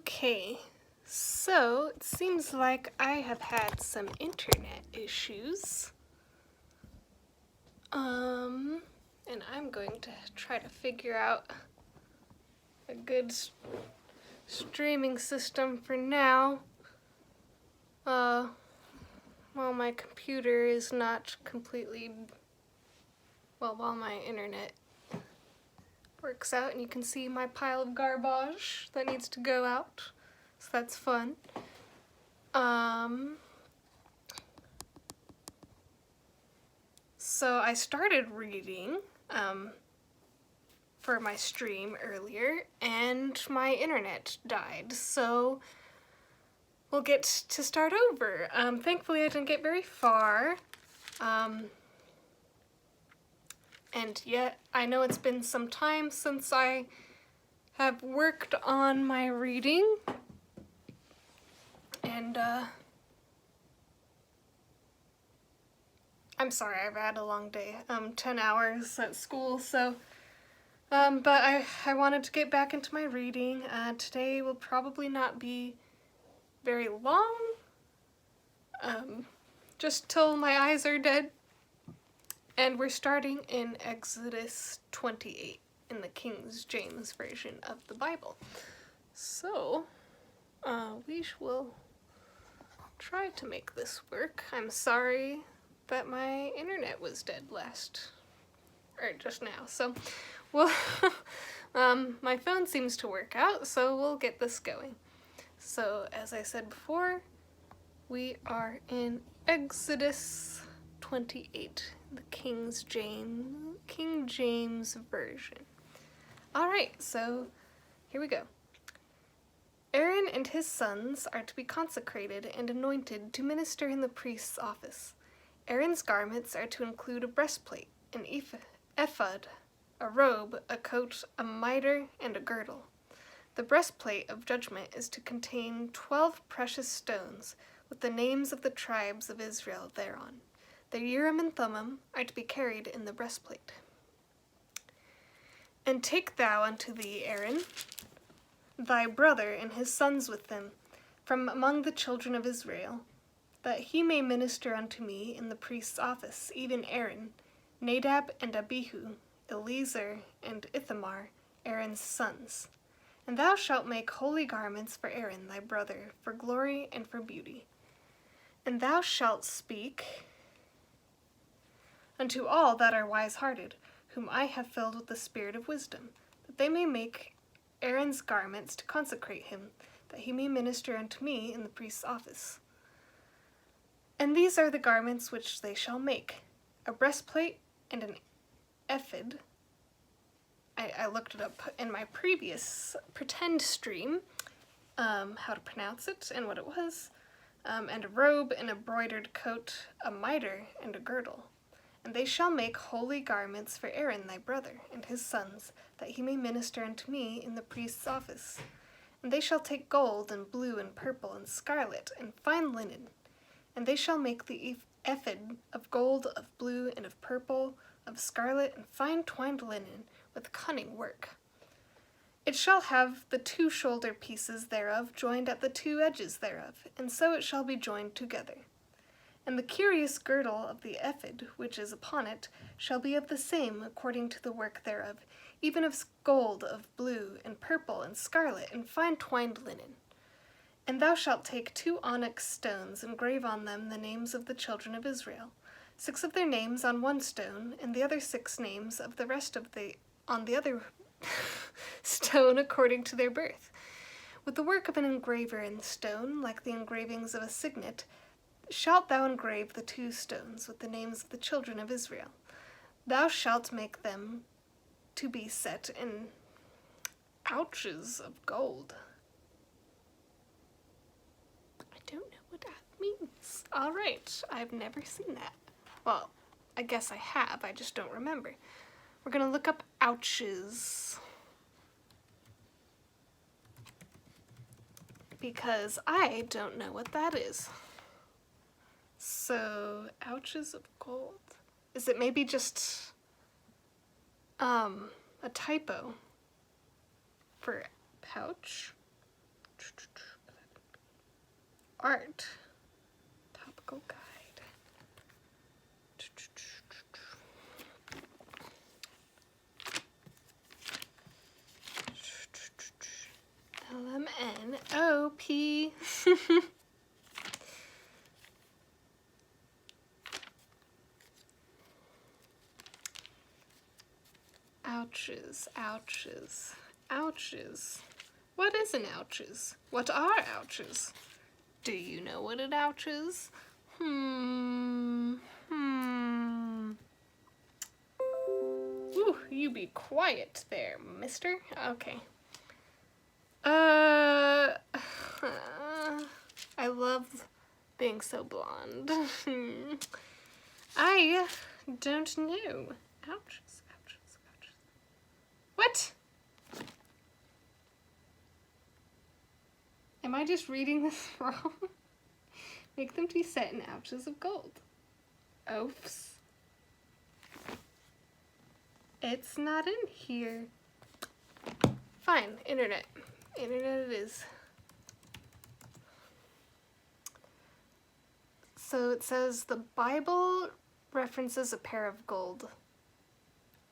Okay, so it seems like I have had some internet issues. And I'm going to try to figure out a good streaming system for now. While my computer is not completely, while my internet works out, and you can see my pile of garbage that needs to go out, so that's fun. So I started reading for my stream earlier, and my internet died, so we'll get to start over. Thankfully I didn't get very far, and yet I know it's been some time since I have worked on my reading, and I'm sorry, I've had a long day, 10 hours at school, so, but I wanted to get back into my reading. Today will probably not be very long, just till my eyes are dead, and we're starting in Exodus 28 in the King James Version of the Bible. So, we will try to make this work. I'm sorry that my internet was dead just now, so well, my phone seems to work out, so we'll get this going. So as I said before, we are in Exodus 28, the King James Version. Alright, so here we go. Aaron and his sons are to be consecrated and anointed to minister in the priest's office. Aaron's garments are to include a breastplate, an ephod, a robe, a coat, a mitre, and a girdle. The breastplate of judgment is to contain 12 precious stones with the names of the tribes of Israel thereon. The Urim and Thummim are to be carried in the breastplate. And take thou unto thee, Aaron, thy brother and his sons with them, from among the children of Israel, that he may minister unto me in the priest's office, even Aaron, Nadab and Abihu, Eleazar and Ithamar, Aaron's sons. And thou shalt make holy garments for Aaron thy brother, for glory and for beauty. And thou shalt speak unto all that are wise-hearted, whom I have filled with the spirit of wisdom, that they may make Aaron's garments to consecrate him, that he may minister unto me in the priest's office. And these are the garments which they shall make: a breastplate and an ephod. I looked it up in my previous pretend stream, how to pronounce it and what it was, and a robe, an embroidered coat, a mitre, and a girdle. And they shall make holy garments for Aaron thy brother and his sons, that he may minister unto me in the priest's office. And they shall take gold and blue and purple and scarlet and fine linen. And they shall make the ephod of gold, of blue, and of purple, of scarlet, and fine twined linen, with cunning work. It shall have the 2 shoulder pieces thereof joined at the 2 edges thereof, and so it shall be joined together. And the curious girdle of the ephod, which is upon it, shall be of the same according to the work thereof, even of gold, of blue, and purple, and scarlet, and fine twined linen. And thou shalt take 2 onyx stones, and grave on them the names of the children of Israel, 6 of their names on one stone, and the other 6 names of the rest on the other stone according to their birth. With the work of an engraver in stone, like the engravings of a signet, shalt thou engrave the 2 stones with the names of the children of Israel. Thou shalt make them to be set in ouches of gold. I don't know what that means. Alright, I've never seen that. Well, I guess I have, I just don't remember. We're gonna look up ouches, because I don't know what that is. So, ouches of gold. Is it maybe just a typo for pouch? art. Topical guide. LMNOP. Ouches, ouches, ouches. What is an ouches? What are ouches? Do you know what an ouch is? Ooh, you be quiet there, mister. Okay. I love being so blonde. I don't know. Ouches, ouches, ouches. What? Am I just reading this wrong? Make them to be set in ouches of gold. Oafs. It's not in here. Fine, internet. Internet it is. So it says the Bible references a pair of gold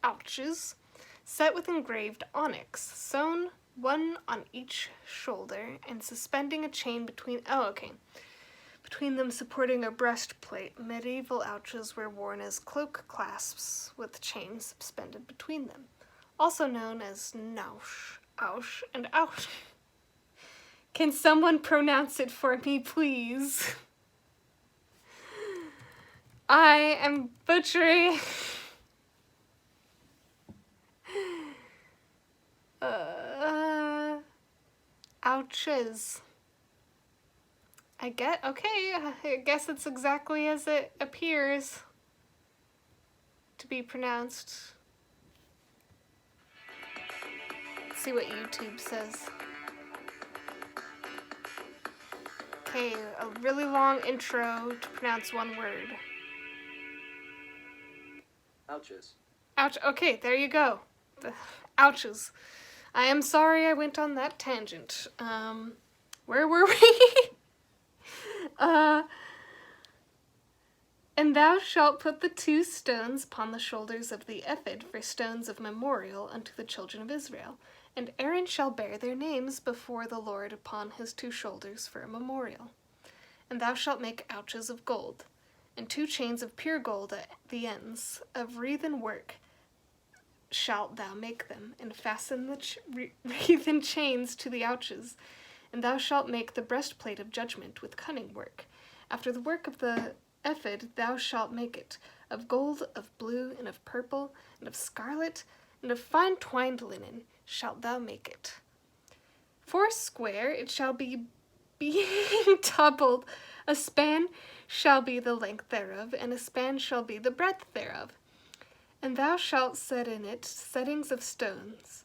ouches set with engraved onyx, sewn one on each shoulder, and suspending a chain between them supporting a breastplate. Medieval ouches were worn as cloak clasps with chains suspended between them, also known as nausch, ouch, and ouch. Can someone pronounce it for me, please? I am butchering. Ouches. Okay, I guess it's exactly as it appears to be pronounced. Let's see what YouTube says. Okay, a really long intro to pronounce one word. Ouches. Ouch. Okay, there you go. Ouches. I am sorry I went on that tangent. Where were we? And thou shalt put the 2 stones upon the shoulders of the ephod for stones of memorial unto the children of Israel. And Aaron shall bear their names before the Lord upon his 2 shoulders for a memorial. And thou shalt make ouches of gold, and 2 chains of pure gold at the ends, of wreathen work shalt thou make them, and fasten the wreathen chains to the ouches. And thou shalt make the breastplate of judgment with cunning work. After the work of the ephod thou shalt make it, of gold, of blue, and of purple, and of scarlet, and of fine twined linen shalt thou make it. 4 square it shall be, being doubled. A span shall be the length thereof, and a span shall be the breadth thereof. And thou shalt set in it settings of stones,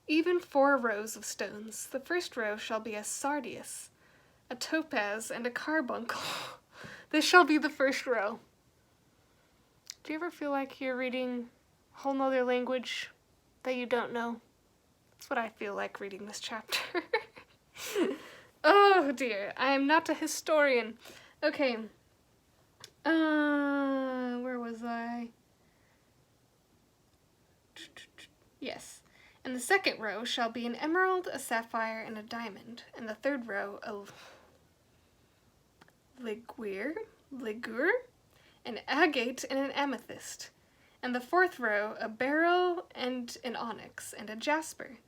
even 4 rows of stones. The first row shall be a sardius, a topaz, and a carbuncle. This shall be the first row. Do you ever feel like you're reading a whole nother language that you don't know? That's what I feel like reading this chapter. Oh dear, I am not a historian. Okay. Where was I? Yes. And the second row shall be an emerald, a sapphire, and a diamond. And the third row a ligure, an agate, and an amethyst. And the fourth row a beryl, and an onyx, and a jasper.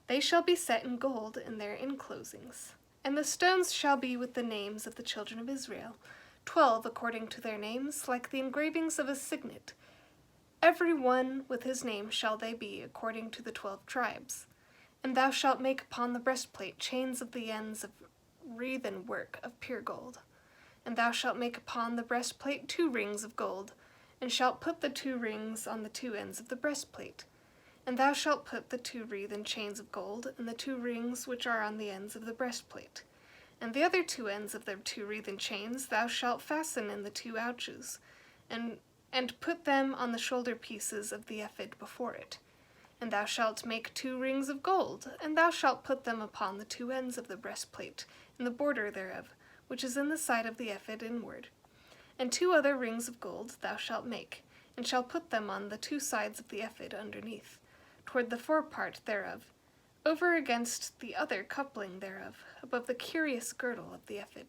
They shall be set in gold in their enclosings. And the stones shall be with the names of the children of Israel, 12 according to their names, like the engravings of a signet. Every one with his name shall they be, according to the 12 tribes. And thou shalt make upon the breastplate chains of the ends of wreathen work of pure gold. And thou shalt make upon the breastplate 2 rings of gold, and shalt put the 2 rings on the 2 ends of the breastplate. And thou shalt put the 2 wreathen chains of gold in the 2 rings which are on the ends of the breastplate. And the other 2 ends of the 2 wreathen chains thou shalt fasten in the 2 ouches, and put them on the shoulder pieces of the ephod before it. And thou shalt make 2 rings of gold, and thou shalt put them upon the 2 ends of the breastplate, in the border thereof, which is in the side of the ephod inward. And 2 other rings of gold thou shalt make, and shalt put them on the 2 sides of the ephod underneath, toward the forepart thereof, over against the other coupling thereof, above the curious girdle of the ephod.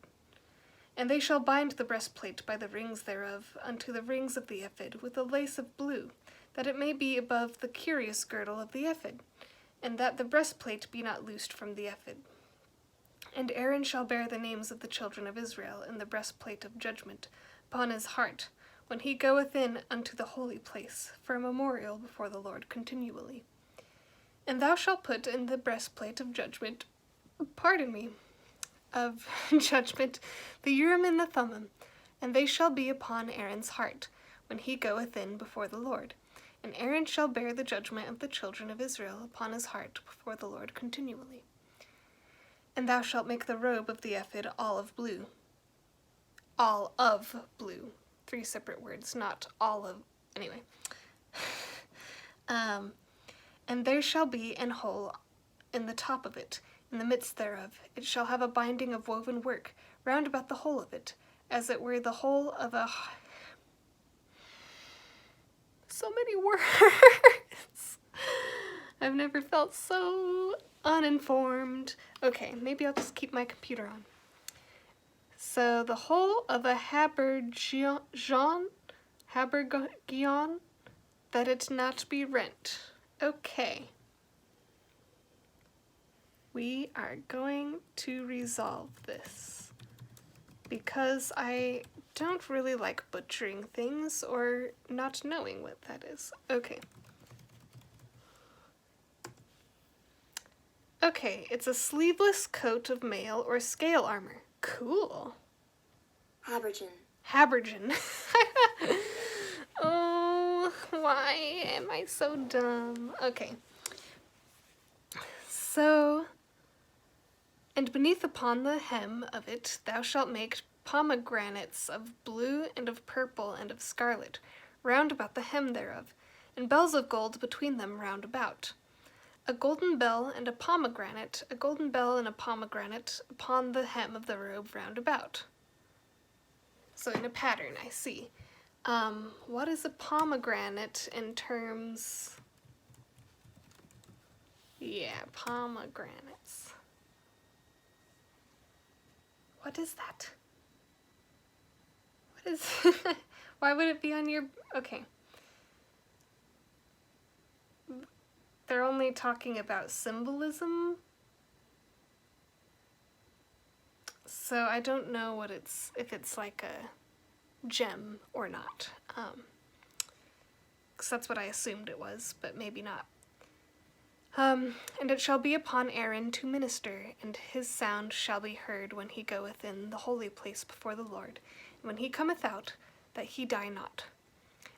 And they shall bind the breastplate by the rings thereof unto the rings of the ephod with a lace of blue, that it may be above the curious girdle of the ephod, and that the breastplate be not loosed from the ephod. And Aaron shall bear the names of the children of Israel in the breastplate of judgment upon his heart, when he goeth in unto the holy place, for a memorial before the Lord continually. And thou shalt put in the breastplate of judgment, of judgment, the Urim and the Thummim, and they shall be upon Aaron's heart, when he goeth in before the Lord. And Aaron shall bear the judgment of the children of Israel upon his heart before the Lord continually. And thou shalt make the robe of the ephod all of blue. All of blue. 3 separate words, not all of, anyway. And there shall be an hole in the top of it, in the midst thereof. It shall have a binding of woven work round about the whole of it, as it were the whole of a... So many words! I've never felt so uninformed. Okay, maybe I'll just keep my computer on. So the whole of a habergeon, that it not be rent. Okay. We are going to resolve this, because I don't really like butchering things or not knowing what that is. Okay. Okay, it's a sleeveless coat of mail or scale armor. Cool. Habergeon. Oh, why am I so dumb? Okay. So, and beneath upon the hem of it thou shalt make pomegranates of blue and of purple and of scarlet, round about the hem thereof, and bells of gold between them round about. A golden bell and a pomegranate upon the hem of the robe round about. So in a pattern, I see. What is a pomegranate in terms... Yeah, pomegranates. What is that? What is... Why would it be on your... Okay. They're only talking about symbolism. So I don't know what it's, if it's like a gem or not. 'Cause that's what I assumed it was, but maybe not. And it shall be upon Aaron to minister, and his sound shall be heard when he goeth in the holy place before the Lord, and when he cometh out, that he die not.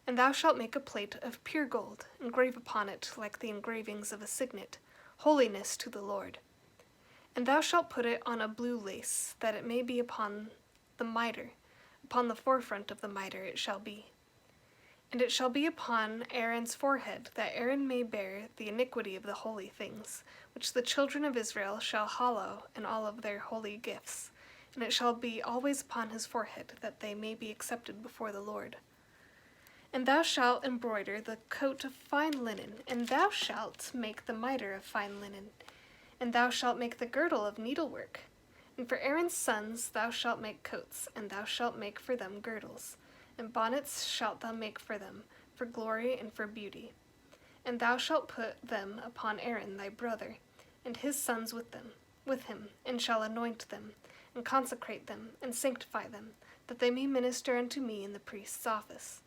And thou shalt make a plate of pure gold, and grave upon it like the engravings of a signet, holiness to the Lord. And thou shalt put it on a blue lace, that it may be upon the mitre. Upon the forefront of the mitre it shall be. And it shall be upon Aaron's forehead, that Aaron may bear the iniquity of the holy things, which the children of Israel shall hallow in all of their holy gifts. And it shall be always upon his forehead, that they may be accepted before the Lord. And thou shalt embroider the coat of fine linen, and thou shalt make the mitre of fine linen, and thou shalt make the girdle of needlework. And for Aaron's sons thou shalt make coats, and thou shalt make for them girdles, and bonnets shalt thou make for them, for glory and for beauty. And thou shalt put them upon Aaron thy brother, and his sons with him, and shall anoint them, and consecrate them, and sanctify them, that they may minister unto me in the priest's office.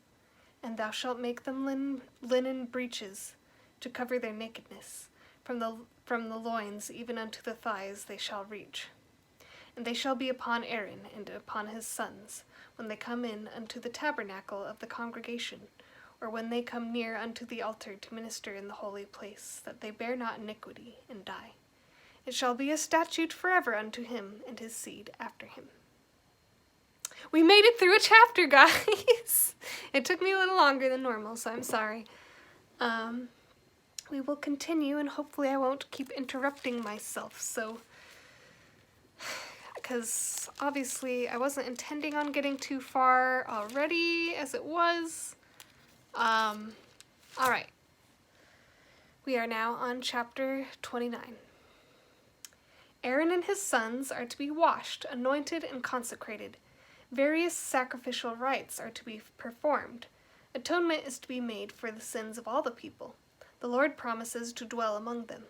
And thou shalt make them linen breeches, to cover their nakedness. From the loins even unto the thighs they shall reach. And they shall be upon Aaron and upon his sons, when they come in unto the tabernacle of the congregation, or when they come near unto the altar to minister in the holy place, that they bear not iniquity, and die. It shall be a statute forever unto him and his seed after him. We made it through a chapter, guys! It took me a little longer than normal, so I'm sorry. We will continue, and hopefully I won't keep interrupting myself, so... because obviously I wasn't intending on getting too far already as it was. Alright. We are now on chapter 29. Aaron and his sons are to be washed, anointed, and consecrated. Various sacrificial rites are to be performed. Atonement is to be made for the sins of all the people. The Lord promises to dwell among them.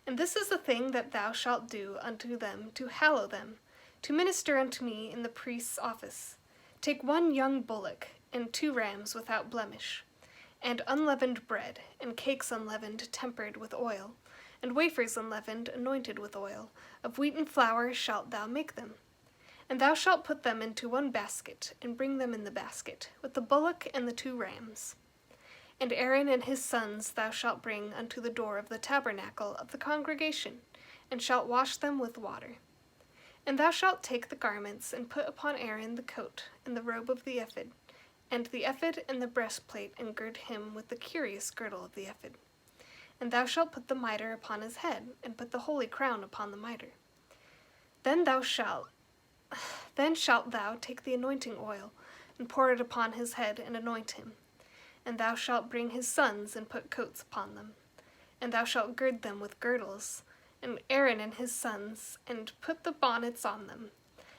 And this is the thing that thou shalt do unto them to hallow them, to minister unto me in the priest's office. Take 1 young bullock, and 2 rams without blemish, and unleavened bread, and cakes unleavened tempered with oil, and wafers unleavened anointed with oil. Of wheaten flour shalt thou make them. And thou shalt put them into 1 basket, and bring them in the basket, with the bullock and the 2 rams. And Aaron and his sons thou shalt bring unto the door of the tabernacle of the congregation, and shalt wash them with water. And thou shalt take the garments, and put upon Aaron the coat, and the robe of the ephod, and the ephod and the breastplate, and gird him with the curious girdle of the ephod. And thou shalt put the mitre upon his head, and put the holy crown upon the mitre. Then shalt thou take the anointing oil, and pour it upon his head, and anoint him. And thou shalt bring his sons, and put coats upon them. And thou shalt gird them with girdles, and Aaron and his sons, and put the bonnets on them.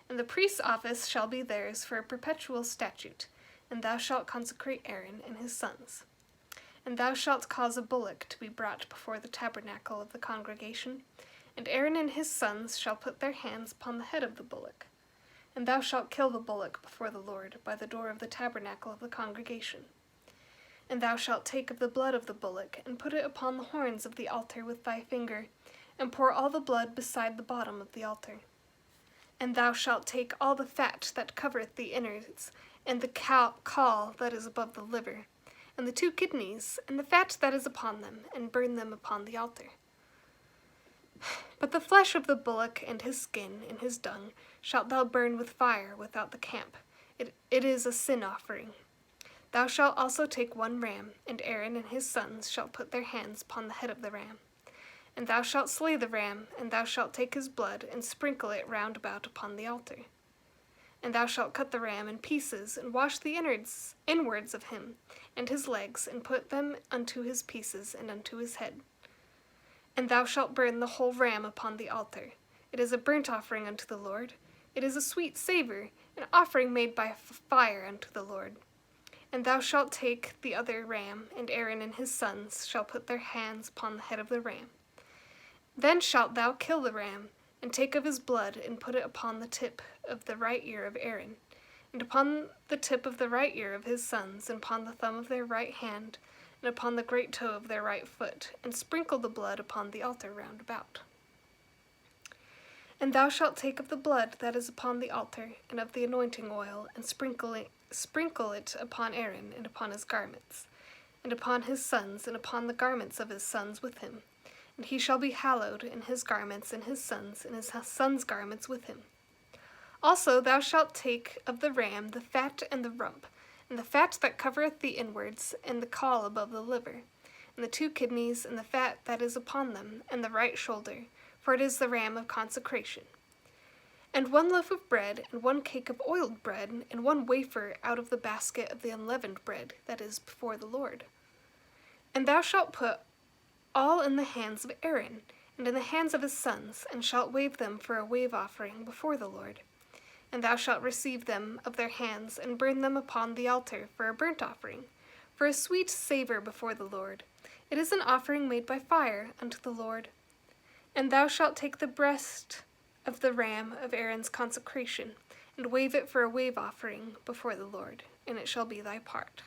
And the priest's office shall be theirs for a perpetual statute, and thou shalt consecrate Aaron and his sons. And thou shalt cause a bullock to be brought before the tabernacle of the congregation, and Aaron and his sons shall put their hands upon the head of the bullock. And thou shalt kill the bullock before the Lord by the door of the tabernacle of the congregation. And thou shalt take of the blood of the bullock, and put it upon the horns of the altar with thy finger, and pour all the blood beside the bottom of the altar. And thou shalt take all the fat that covereth the innards, and the caul that is above the liver, and the 2 kidneys, and the fat that is upon them, and burn them upon the altar. But the flesh of the bullock and his skin and his dung shalt thou burn with fire without the camp. It is a sin offering. Thou shalt also take 1 ram, and Aaron and his sons shall put their hands upon the head of the ram. And thou shalt slay the ram, and thou shalt take his blood, and sprinkle it round about upon the altar. And thou shalt cut the ram in pieces, and wash the inwards of him, and his legs, and put them unto his pieces, and unto his head. And thou shalt burn the whole ram upon the altar. It is a burnt offering unto the Lord. It is a sweet savour, an offering made by fire unto the Lord. And thou shalt take the other ram, and Aaron and his sons shall put their hands upon the head of the ram. Then shalt thou kill the ram, and take of his blood, and put it upon the tip of the right ear of Aaron, and upon the tip of the right ear of his sons, and upon the thumb of their right hand, and upon the great toe of their right foot, and sprinkle the blood upon the altar round about. And thou shalt take of the blood that is upon the altar, and of the anointing oil, and sprinkle it upon Aaron, and upon his garments, and upon his sons, and upon the garments of his sons with him. And he shall be hallowed in his garments, and his sons' garments with him. Also thou shalt take of the ram the fat and the rump, and the fat that covereth the inwards, and the caul above the liver, and the 2 kidneys, and the fat that is upon them, and the right shoulder, for it is the ram of consecration. And 1 loaf of bread, and 1 cake of oiled bread, and 1 wafer out of the basket of the unleavened bread that is before the Lord. And thou shalt put all in the hands of Aaron, and in the hands of his sons, and shalt wave them for a wave offering before the Lord. And thou shalt receive them of their hands, and burn them upon the altar for a burnt offering, for a sweet savour before the Lord. It is an offering made by fire unto the Lord. And thou shalt take the breast of the ram of Aaron's consecration, and wave it for a wave offering before the Lord, and it shall be thy part.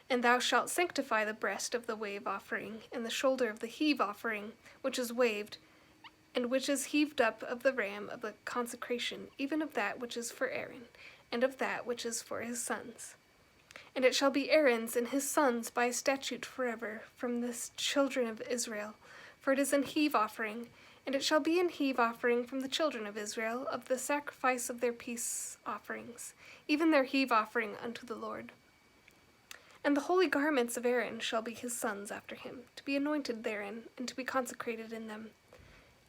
And thou shalt sanctify the breast of the wave offering, and the shoulder of the heave offering, which is waved, and which is heaved up of the ram of the consecration, even of that which is for Aaron, and of that which is for his sons. And it shall be Aaron's and his sons by a statute forever from the children of Israel, for it is an heave offering, and it shall be an heave offering from the children of Israel of the sacrifice of their peace offerings, even their heave offering unto the Lord. And the holy garments of Aaron shall be his sons after him, to be anointed therein, and to be consecrated in them.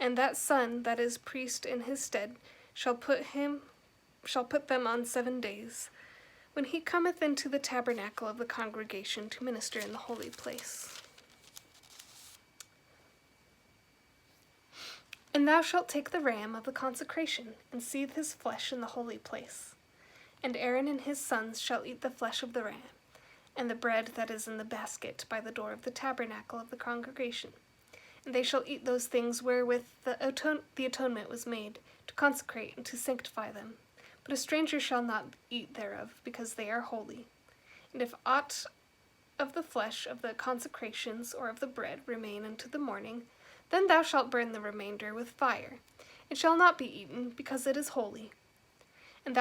And that son that is priest in his stead shall put them on 7 days, when he cometh into the tabernacle of the congregation to minister in the holy place. And thou shalt take the ram of the consecration, and seethe his flesh in the holy place. And Aaron and his sons shall eat the flesh of the ram, and the bread that is in the basket by the door of the tabernacle of the congregation. And they shall eat those things wherewith the atonement was made, to consecrate and to sanctify them. But a stranger shall not eat thereof, because they are holy. And if aught of the flesh of the consecrations or of the bread remain unto the morning, then thou shalt burn the remainder with fire. It shall not be eaten, because it is holy. And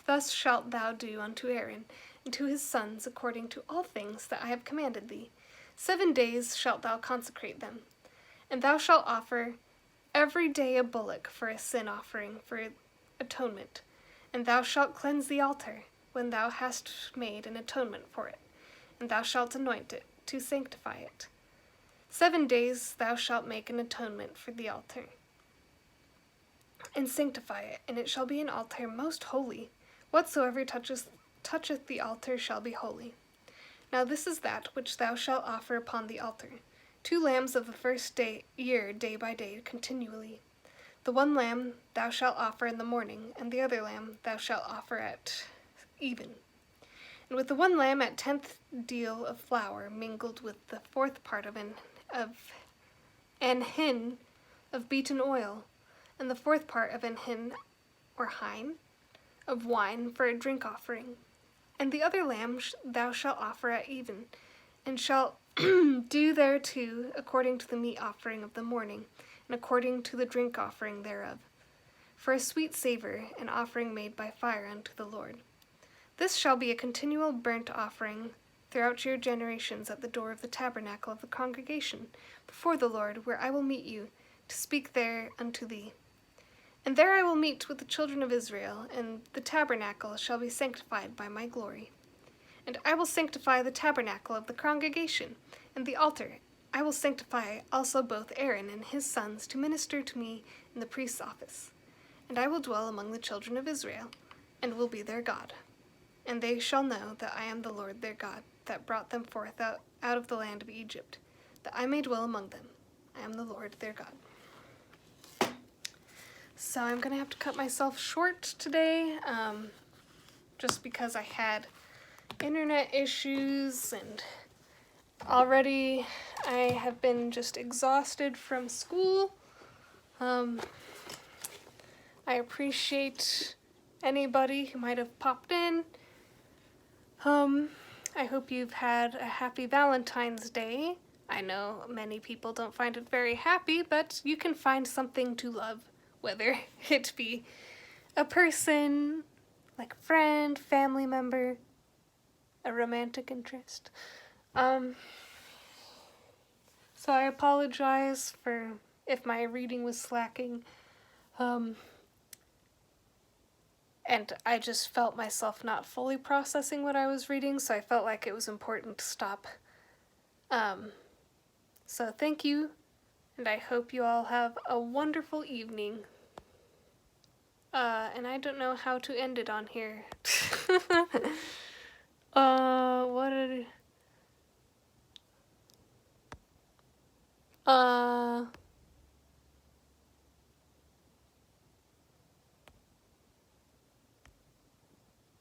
thus shalt thou do unto Aaron and to his sons according to all things that I have commanded thee. 7 days shalt thou consecrate them. And thou shalt offer every day a bullock for a sin offering for atonement. And thou shalt cleanse the altar when thou hast made an atonement for it. And thou shalt anoint it to sanctify it. 7 days thou shalt make an atonement for the altar, and sanctify it, and it shall be an altar most holy. Whatsoever toucheth the altar shall be holy. Now this is that which thou shalt offer upon the altar: 2 lambs of the first year, day by day, continually. The one lamb thou shalt offer in the morning, and the other lamb thou shalt offer at even. And with the one lamb at 10th deal of flour mingled with the 4th part of an hin of beaten oil, and the 4th part of an hin or hin of wine for a drink offering. And the other lamb thou shalt offer at even, and shalt do thereto according to the meat offering of the morning, and according to the drink offering thereof, for a sweet savour, an offering made by fire unto the Lord. This shall be a continual burnt offering throughout your generations at the door of the tabernacle of the congregation, before the Lord, where I will meet you, to speak there unto thee. And there I will meet with the children of Israel, and the tabernacle shall be sanctified by my glory. And I will sanctify the tabernacle of the congregation, and the altar. I will sanctify also both Aaron and his sons to minister to me in the priest's office. And I will dwell among the children of Israel, and will be their God. And they shall know that I am the Lord their God, that brought them forth out of the land of Egypt, that I may dwell among them. I am the Lord their God. So I'm going to have to cut myself short today, just because I had internet issues, and already I have been just exhausted from school. I appreciate anybody who might have popped in. I hope you've had a happy Valentine's Day. I know many people don't find it very happy, but you can find something to love, whether it be a person, like a friend, family member, a romantic interest. So I apologize for if my reading was slacking. And I just felt myself not fully processing what I was reading, so I felt like it was important to stop. So thank you, and I hope you all have a wonderful evening. And I don't know how to end it on here.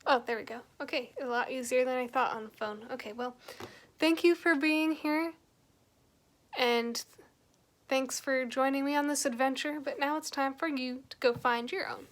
Oh, there we go. Okay, a lot easier than I thought on the phone. Okay, well, thank you for being here, and thanks for joining me on this adventure, but now it's time for you to go find your own.